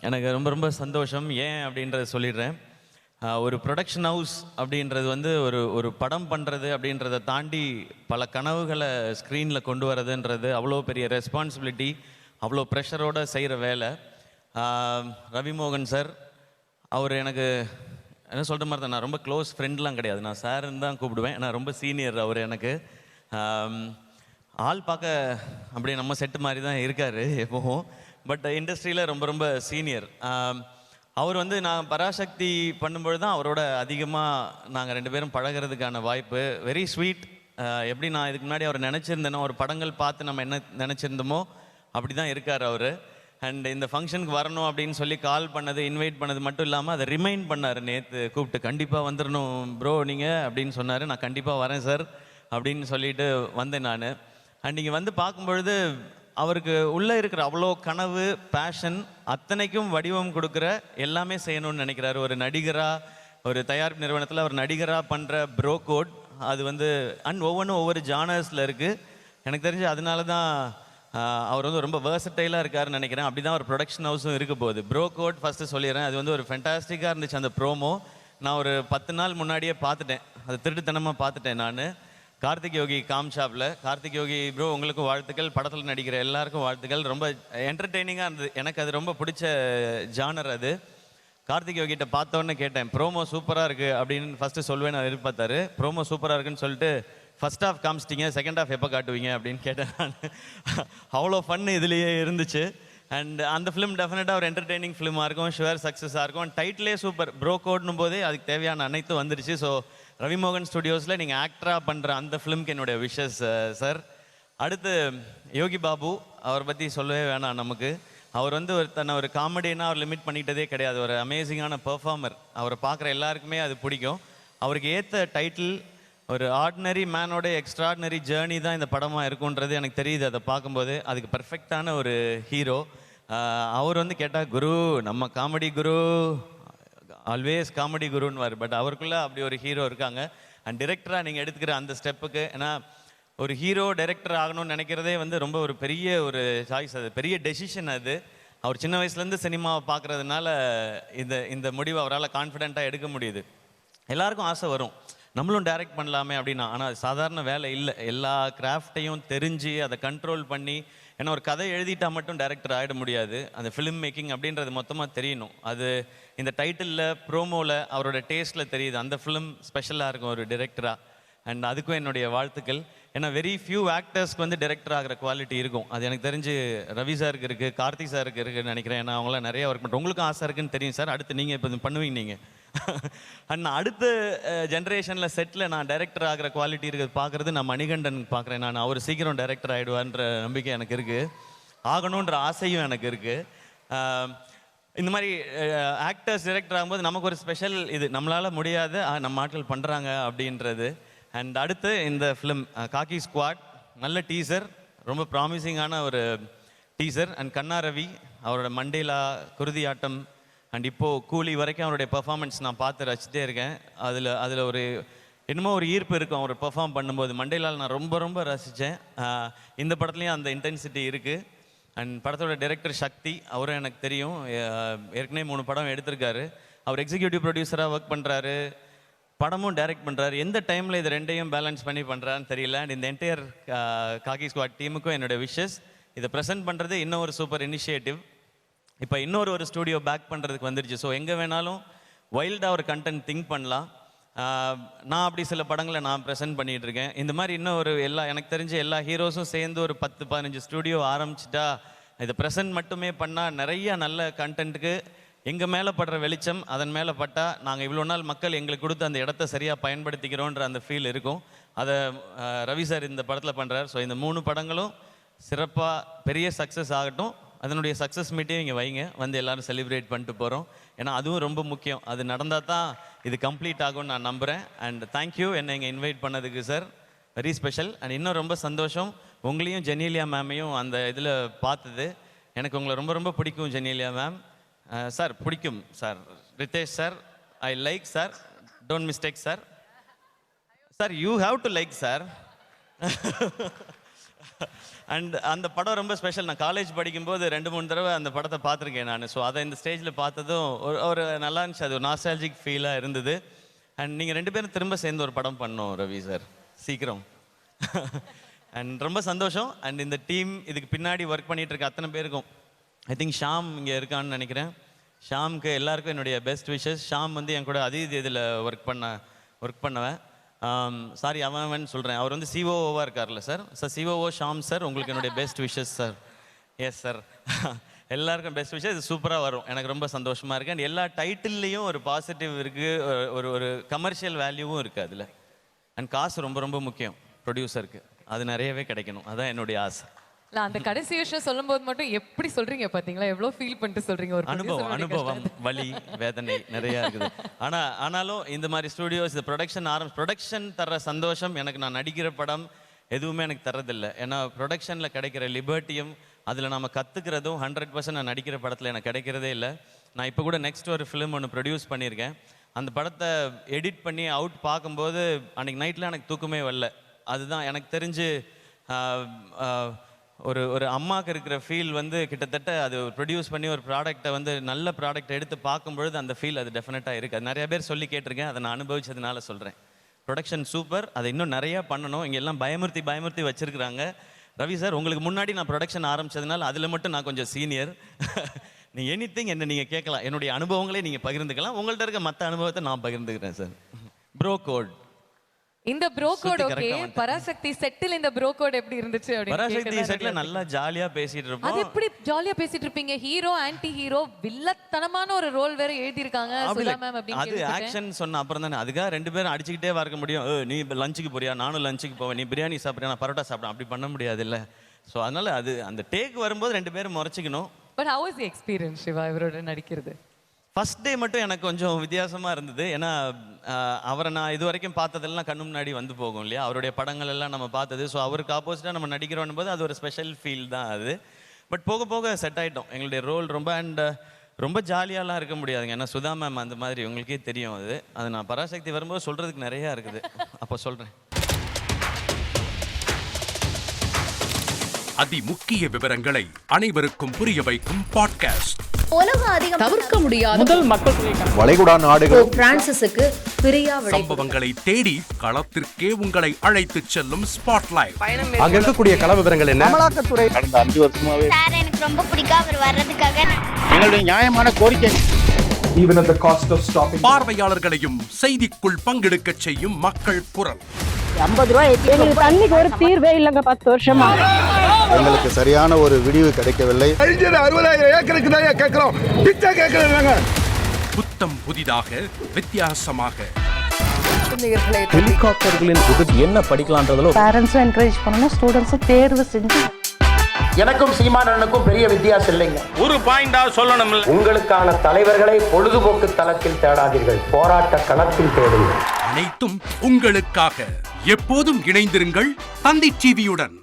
எனக்கு ரொம்ப ரொம்ப சந்தோஷம். ஏன் அப்படின்றத சொல்லிடுறேன். ஒரு ப்ரொடக்ஷன் ஹவுஸ் அப்படின்றது வந்து ஒரு ஒரு படம் பண்ணுறது அப்படின்றத தாண்டி பல கனவுகளை ஸ்க்ரீனில் கொண்டு வரதுன்றது அவ்வளோ பெரிய ரெஸ்பான்சிபிலிட்டி, அவ்வளோ ப்ரெஷரோடு செய்கிற வேலை. ரவிமோகன் சார், அவர் எனக்கு என்ன சொல்கிற மாதிரி தான், நான் ரொம்ப க்ளோஸ் ஃப்ரெண்ட்லாம் கிடையாது, நான் சாருன்னு தான் கூப்பிடுவேன். நான் ரொம்ப சீனியர் அவர் எனக்கு. ஆள் பார்க்க அப்படியே நம்ம செட்டு மாதிரி தான் இருக்கார் எப்போவும். பட் இண்டஸ்ட்ரியில் ரொம்ப ரொம்ப சீனியர். அவர் வந்து நான் பராசக்தி பண்ணும்பொழுது தான் அவரோட அதிகமாக நாங்கள் ரெண்டு பேரும் பழகிறதுக்கான வாய்ப்பு. Very sweet. எப்படி நான் இதுக்கு முன்னாடி அவர் நினச்சிருந்தேனோ, ஒரு படங்கள் பார்த்து நம்ம என்ன நினச்சிருந்தோமோ அப்படி தான் இருக்கார் அவர். அண்ட் இந்த ஃபங்க்ஷனுக்கு வரணும் அப்படின்னு சொல்லி கால் பண்ணது, இன்வைட் பண்ணது மட்டும் இல்லாமல் அதை ரிமைண்ட் பண்ணார். நேற்று கூப்பிட்டு கண்டிப்பாக வந்துடணும் ப்ரோ நீங்கள் அப்படின்னு சொன்னார். நான் கண்டிப்பாக வரேன் சார் அப்படின்னு சொல்லிட்டு வந்தேன் நான். அண்ட் நீங்கள் வந்து பார்க்கும்பொழுது அவருக்கு உள்ளே இருக்கிற அவ்வளோ கனவு, பேஷன் அத்தனைக்கும் வடிவம் கொடுக்குற, எல்லாமே செய்யணும்னு நினைக்கிறாரு. ஒரு நடிகராக, ஒரு தயாரிப்பு நிறுவனத்தில் ஒரு நடிகராக பண்ணுற ப்ரோ கோட், அது வந்து அண்ட் ஒவ்வொன்றும் ஒவ்வொரு ஜானர்ஸில் இருக்குது. எனக்கு தெரிஞ்சு அதனால தான் அவர் வந்து ரொம்ப வேர்சட்டைலாக இருக்காருன்னு நினைக்கிறேன். அப்படி தான் ஒரு ப்ரொடக்ஷன் ஹவுஸும் இருக்க போகுது. ப்ரோ கோட் ஃபஸ்ட்டு சொல்லிடுறேன், அது வந்து ஒரு ஃபென்டாஸ்டிக்காக இருந்துச்சு அந்த ப்ரோமோ. நான் ஒரு 10 நாள் முன்னாடியே பார்த்துட்டேன், அது திருட்டுத்தனமாக பார்த்துட்டேன் நான். கார்த்திக் யோகி காம்ஷாப்பில். கார்த்திக் யோகி ப்ரோ உங்களுக்கு வாழ்த்துக்கள், படத்தில் நடிக்கிற எல்லாருக்கும் வாழ்த்துக்கள். ரொம்ப என்டர்டெய்னிங்காக இருந்தது, எனக்கு அது ரொம்ப பிடிச்ச ஜானர் அது. கார்த்திக் யோகிட்ட பார்த்தோன்னே கேட்டேன், ப்ரோமோ சூப்பராக இருக்குது அப்படின்னு ஃபஸ்ட்டு சொல்லுவேன் நான் எதிர்பார்த்தாரு. ப்ரோமோ சூப்பராக இருக்குன்னு சொல்லிட்டு ஃபஸ்ட் ஹாஃப் காமிச்சிட்டிங்க, செகண்ட் ஹாஃப் எப்போ காட்டுவீங்க அப்படின்னு கேட்டேன் நான். அவ்வளோ ஃபன் இதுலேயே இருந்துச்சு. அண்ட் அந்த ஃபிலிம் டெஃபினட்டாக ஒரு என்டர்டெய்னிங் ஃபிலிமாக இருக்கும், ஷுவர் சக்ஸஸாக இருக்கும். அண்ட் டைட்டிலே சூப்பர், ப்ரோ கோட்னும் போதே அதுக்கு தேவையான அனைத்தும் வந்துடுச்சு. ஸோ ரவிமோகன் ஸ்டுடியோஸில் நீங்கள் ஆக்டராக பண்ணுற அந்த ஃபிலிம்க்கு என்னுடைய விஷஸ் சார். அடுத்து யோகி பாபு, அவரை பற்றி சொல்லவே வேணாம் நமக்கு. அவர் வந்து தன்னை ஒரு காமெடினா அவர் லிமிட் பண்ணிக்கிட்டதே கிடையாது. ஒரு அமேசிங்கான பெர்ஃபார்மர். அவரை பார்க்குற எல்லாருக்குமே அது பிடிக்கும். அவருக்கு ஏற்ற டைட்டில் ஒரு ஆர்டினரி மேனோட எக்ஸ்ட்ராடினரி ஜேர்னி தான் இந்த படமாக இருக்குன்றது எனக்கு தெரியுது. அதை பார்க்கும்போது அதுக்கு பர்ஃபெக்டான ஒரு ஹீரோ. அவர் வந்து கேட்டால் குரு, நம்ம காமெடி குரு, ஆல்வேஸ் காமெடி குருன்னுவார். பட் அவருக்குள்ளே அப்படி ஒரு ஹீரோ இருக்காங்க. அண்ட் டிரெக்டராக நீங்கள் எடுத்துக்கிற அந்த ஸ்டெப்புக்கு, ஏன்னா ஒரு ஹீரோ டைரக்டர் ஆகணும்னு நினைக்கிறதே வந்து ரொம்ப ஒரு பெரிய ஒரு சாய்ஸ், அது பெரிய டெசிஷன் அது. அவர் சின்ன வயசுலேருந்து சினிமாவை பார்க்குறதுனால இந்த முடிவை அவரால் கான்ஃபிடென்ட்டாக எடுக்க முடியுது. எல்லாருக்கும் ஆசை வரும், நம்மளும் டைரக்ட் பண்ணலாமே அப்படின்னா. ஆனால் அது சாதாரண வேலை இல்லை. எல்லா கிராஃப்டையும் தெரிஞ்சு அதை கண்ட்ரோல் பண்ணி, ஏன்னா ஒரு கதை எழுதிட்டா மட்டும் டைரக்டர் ஆகிட முடியாது. அந்த ஃபிலிம் மேக்கிங் அப்படின்றது மொத்தமாக தெரியணும். அது இந்த டைட்டிலில், ப்ரோமோவில், அவரோட டேஸ்ட்டில் தெரியுது. அந்த ஃபிலிம் ஸ்பெஷலாக இருக்கும் ஒரு டிரெக்டராக. அண்ட் அதுக்கும் என்னுடைய வாழ்த்துக்கள். ஏன்னா வெரி ஃபியூ ஆக்டர்ஸ்க்கு வந்து டிரெக்டர் ஆகிற குவாலிட்டி இருக்கும். அது எனக்கு தெரிஞ்சு ரவி சாருக்கு இருக்குது, கார்த்திக் சாருக்கு இருக்குதுன்னு நினைக்கிறேன். ஏன்னா அவங்களாம் நிறைய ஒர்க் பண்ணுறோம். உங்களுக்கும் ஆசை இருக்குன்னு தெரியும் சார். அடுத்து நீங்கள் இப்போ பண்ணுவீங்க நீங்கள். அண்ட் அடுத்த ஜென்ரேஷனில் செட்டில் நான் டைரக்டர் ஆகிற குவாலிட்டி இருக்குது பார்க்குறது நான் மணிகண்டன் பார்க்குறேன். நான் அவர் சீக்கிரம் டைரக்டர் ஆகிடுவான்ற நம்பிக்கை எனக்கு இருக்குது, ஆகணுன்ற ஆசையும் எனக்கு இருக்குது. இந்த மாதிரி ஆக்டர்ஸ் டைரக்டர் ஆகும்போது நமக்கு ஒரு ஸ்பெஷல் இது, நம்மளால் முடியாது நம்ம ஆட்கள் பண்ணுறாங்க அப்படின்றது. அண்ட் அடுத்து இந்த ஃபிலிம் காக்கி ஸ்குவாட், நல்ல டீசர், ரொம்ப ப்ராமிசிங்கான ஒரு டீசர். அண்ட் கண்ணா ரவி, அவரோட மண்டேலா, குருதி ஆட்டம், அண்ட் இப்போது கூலி வரைக்கும் அவருடைய பெர்ஃபார்மன்ஸ் நான் பார்த்து ரசிச்சிட்டே இருக்கேன். அதில் ஒரு என்னமோ ஒரு ஈர்ப்பு இருக்கும் அவர் பெர்ஃபார்ம் பண்ணும்போது. மண்டேலால் நான் ரொம்ப ரொம்ப ரசித்தேன். இந்த படத்துலேயும் அந்த இன்டென்சிட்டி இருக்குது. அண்ட் படத்தோட டைரக்டர் சக்தி, அவரும் எனக்கு தெரியும், ஏற்கனவே 3 படம் எடுத்திருக்காரு. அவர் எக்ஸிக்யூட்டிவ் ப்ரொடியூசராக ஒர்க் பண்ணுறாரு, படமும் டைரக்ட் பண்ணுறாரு. எந்த டைமில் இது ரெண்டையும் பேலன்ஸ் பண்ணி பண்ணுறான்னு தெரியல. அண்ட் இந்த என்டையர் காக்கி ஸ்குவாட் டீமுக்கும் என்னோடய விஷஸ். இதை ப்ரெசென்ட் பண்ணுறது இன்னும் ஒரு சூப்பர் இனிஷியேட்டிவ். இப்போ இன்னொரு ஸ்டூடியோ பேக் பண்ணுறதுக்கு வந்துருச்சு. ஸோ எங்கே வேணாலும் வைல்டாக ஒரு கண்டென்ட் திங்க் பண்ணலாம். நான் அப்படி சில படங்களை நான் ப்ரெசென்ட் பண்ணிகிட்டு இருக்கேன். இந்த மாதிரி எனக்கு தெரிஞ்ச எல்லா ஹீரோஸும் சேர்ந்து ஒரு 10-15 ஸ்டூடியோ ஆரம்பிச்சிட்டா, இதை ப்ரெசென்ட் மட்டுமே பண்ணால் நிறைய நல்ல கண்டென்ட்டுக்கு எங்கள் மேலே படுற வெளிச்சம் அதன் மேலே பட்டால், நாங்கள் இவ்வளோ நாள் மக்கள் எங்களுக்கு கொடுத்து அந்த இடத்த சரியாக பயன்படுத்திக்கிறோன்ற அந்த ஃபீல் இருக்கும். அதை ரவி சார் இந்த படத்தில் பண்ணுறார். ஸோ இந்த 3 படங்களும் சிறப்பாக பெரிய சக்ஸஸ் ஆகட்டும். அதனுடைய சக்ஸஸ் மீட்டையும் இங்கே வைங்க, வந்து எல்லோரும் செலிப்ரேட் பண்ணிட்டு போகிறோம். ஏன்னா அதுவும் ரொம்ப முக்கியம். அது நடந்தால் தான் இது கம்ப்ளீட் ஆகும்னு நான் நம்புகிறேன். அண்ட் தேங்க்யூ என்னை இங்கே இன்வைட் பண்ணதுக்கு சார், வெரி ஸ்பெஷல். அண்ட் இன்னும் ரொம்ப சந்தோஷம், உங்களையும் ஜெனீலியா மேமையும் அந்த இதில் பார்த்தது. எனக்கு உங்களை ரொம்ப ரொம்ப பிடிக்கும் ஜெனீலியா மேம். சார் பிடிக்கும் sir. Ritesh sir, I like sir, don't mistake sir. Sir you have to like sir. And அந்த படம் ரொம்ப ஸ்பெஷல். நான் காலேஜ் படிக்கும்போது 2-3 தடவை அந்த படத்தை பார்த்துருக்கேன் நான். ஸோ அதை இந்த ஸ்டேஜில் பார்த்ததும் ஒரு நல்லா இருந்துச்சு. அது ஒரு நாஸ்டால்ஜிக் ஃபீலாக இருந்தது. அண்ட் நீங்கள் 2 பேரும் திரும்ப சேர்ந்து ஒரு படம் பண்ணோம் ரவி சார், சீக்கிரம். அண்ட் ரொம்ப சந்தோஷம். அண்ட் இந்த டீம் இதுக்கு பின்னாடி ஒர்க் பண்ணிகிட்டு இருக்க அத்தனை பேருக்கும், ஐ திங்க் ஷாம் இங்கே இருக்கான்னு நினைக்கிறேன். ஷாமுக்கு எல்லாருக்கும் என்னுடைய பெஸ்ட் விஷஸ். ஷாம் வந்து என் கூட இதில் ஒர்க் பண்ணவன். சாரி அவன் சொல்கிறேன், அவர் வந்து சிஓஓவாக இருக்கார்ல சார். சிஓஓ ஷாம் சார், உங்களுக்கு என்னுடைய best wishes sir. Yes sir, எல்லாருக்கும் பெஸ்ட் விஷஸ். இது சூப்பராக வரும், எனக்கு ரொம்ப சந்தோஷமாக இருக்குது. அண்ட் எல்லா டைட்டில்லையும் ஒரு பாசிட்டிவ் இருக்குது, ஒரு கமர்ஷியல் வேல்யூவும் இருக்குது அதில். அண்ட் காசு ரொம்ப ரொம்ப முக்கியம் ப்ரொடியூசருக்கு, அது நிறையவே கிடைக்கணும், அதான் என்னுடைய ஆசை. அந்த கடைசி விஷயம் சொல்லும்போது மட்டும் எப்படி சொல்றீங்க பாத்தீங்களா, எவ்வளவு ஃபீல் பண்ணிட்டு சொல்றீங்க. ஒரு அனுபவம் வலி வேதனை நிறைய இருக்குது. ஆனாலும் இந்த மாதிரி ஸ்டுடியோஸ், இந்த ப்ரொடக்ஷன் தர்ற சந்தோஷம் எனக்கு நான் நடிக்கிற படம் எதுவுமே எனக்கு தர்றதில்லை. ஏன்னா ப்ரொடக்ஷனில் கிடைக்கிற லிபர்ட்டியும் அதில் நம்ம கற்றுக்கிறதும் 100% நான் நடிக்கிற படத்தில் எனக்கு கிடைக்கிறதே இல்லை. நான் இப்போ கூட நெக்ஸ்ட் ஒரு ஃபிலிம் ஒன்று ப்ரொடியூஸ் பண்ணியிருக்கேன். அந்த படத்தை எடிட் பண்ணி அவுட் பார்க்கும்போது அன்றைக்கி நைட்டில் எனக்கு தூக்கமே வரல. அதுதான் எனக்கு தெரிஞ்சு ஒரு அம்மாவுக்கு இருக்கிற ஃபீல் வந்து கிட்டத்தட்ட அது ப்ரொடியூஸ் பண்ணி ஒரு ப்ராடக்டை வந்து நல்ல ப்ராடக்ட் எடுத்து பார்க்கும்பொழுது அந்த ஃபீல் அது டெஃபினட்டாக இருக்குது. அது நிறைய பேர் சொல்லி கேட்டிருக்கேன், அதை நான் அனுபவிச்சதுனால சொல்கிறேன். ப்ரொடக்ஷன் சூப்பர், அதை இன்னும் நிறையா பண்ணணும். இங்கே எல்லாம் பயமுறுத்தி வச்சுருக்குறாங்க. ரவி சார், உங்களுக்கு முன்னாடி நான் ப்ரொடக்ஷன் ஆரம்பித்ததுனால அதில் மட்டும் நான் கொஞ்சம் சீனியர். நீ எனிதிங் என்ன நீங்கள் கேட்கலாம், என்னுடைய அனுபவங்களே நீங்கள் பகிர்ந்துக்கலாம். உங்கள்கிட்ட இருக்க மற்ற அனுபவத்தை நான் பகிர்ந்துக்கிறேன் சார். ப்ரோ கோட், இந்த ப்ரோ கோட் ஓகே. பராசக்தி செட்டில் இந்த ப்ரோ கோட் எப்படி இருந்துச்சு அப்படி? பராசக்தி செட்ல நல்லா ஜாலியா பேசிட்டு இருப்போம். அது எப்படி ஜாலியா பேசிட்டு இருப்பீங்க? ஹீரோ ஆன்டி ஹீரோ வில்லத்தனமான ஒரு ரோல் வேற எழுதி இருக்காங்க சுதா மேம் அப்படி. அது ஆக்ஷன் சொன்ன அப்புறம் தானே, அதுக்காக 2 பேரும் அடிச்சுக்கிட்டே வர முடியும். நீ லஞ்சுக்கு போறியா, நானும் லஞ்சுக்கு போவேன், நீ பிரியாணி சாப்பிட்றியா, நான் பரோட்டா சாப்பிட்றேன், அப்படி பண்ண முடியாது இல்லை. ஸோ அதனால அது அந்த டேக் வரும்போது 2 பேரும் முறைச்சிக்கணும். But how is the experience Siva இவரோட நடிக்கிறது? ஃபர்ஸ்ட் டே மட்டும் எனக்கு கொஞ்சம் வித்தியாசமாக இருந்தது. ஏன்னா அவரை நான் இது வரைக்கும் பார்த்ததெல்லாம் கண்ணு முன்னாடி வந்து போகும் இல்லையா, அவருடைய படங்கள் எல்லாம் நம்ம பார்த்தது. ஸோ அவருக்கு ஆப்போசிட்டாக நம்ம நடிக்கிறோம் போது அது ஒரு ஸ்பெஷல் ஃபீல் தான் அது. பட் போக போக செட் ஆகிட்டோம். எங்களுடைய ரோல் ரொம்ப ஜாலியாலாம் இருக்க முடியாதுங்க. ஏன்னா சுதா மேம் அந்த மாதிரி உங்களுக்கே தெரியும். அது நான் பராசக்தி வரும்போது சொல்கிறதுக்கு நிறையா இருக்குது, அப்போ சொல்கிறேன். அதி முக்கிய விவரங்களை அனைவருக்கும் புரிய வைக்கும் பாட்காஸ்ட். தவிர்க்க முடியாத முதல் மக்கள் வளைகுடா நாடுகள் பிரான்சிஸுக்கு பிரியா சம்பவங்களை தேடி களத்திற்கே உங்களை அழைத்து செல்லும் ஸ்பாட்லைட். அங்க இருக்கக்கூடிய கள விவரங்கள் என்ன? அமலாக்கத்துறை கடந்த 5 வருஷமாவே சார் எனக்கு ரொம்ப பிடிக்கும் அவர் வர்றதுக்காக. எங்களுடைய நியாயமான கோரிக்கை. Even at the cost of stopping. பார்வையாளர்களையும் செய்திக்குள் பங்கெடுக்க செய்யும் மக்கள் குரல். 50 ரூபாய் எங்களுக்கு தண்ணிக்கு ஒரு தீர்வே இல்லைங்க 10 வருஷமா. எங்களுக்கு சரியான ஒரு விடிவு கிடைக்கவில்லை. 60,000 ஏக்கருக்கு தான் கேட்கிறோம், பிச்சை கேட்கறாங்க. புத்தம் புதிதாக வித்தியாசமாக ஹெலிகாப்டர்களின் உதவி என்ன படிக்கலாம்ன்றதுல பேரண்ட்ஸும் என்கரேஜ் பண்ணணும், ஸ்டூடெண்ட்ஸும் தேர்வு செஞ்சு. எனக்கும் சீமானனுக்கும் பெரிய வித்தியாசம் இல்லைங்க. ஒரு பாயிண்டா சொல்லணும். உங்களுக்கான தலைவர்களை பொழுதுபோக்கு தளத்தில் தேடாதீர்கள், போராட்ட களத்தில் தேடுங்கள். அனைத்தும் உங்களுக்காக. எப்போதும் இணைந்திருங்கள் தந்தி டிவியுடன்.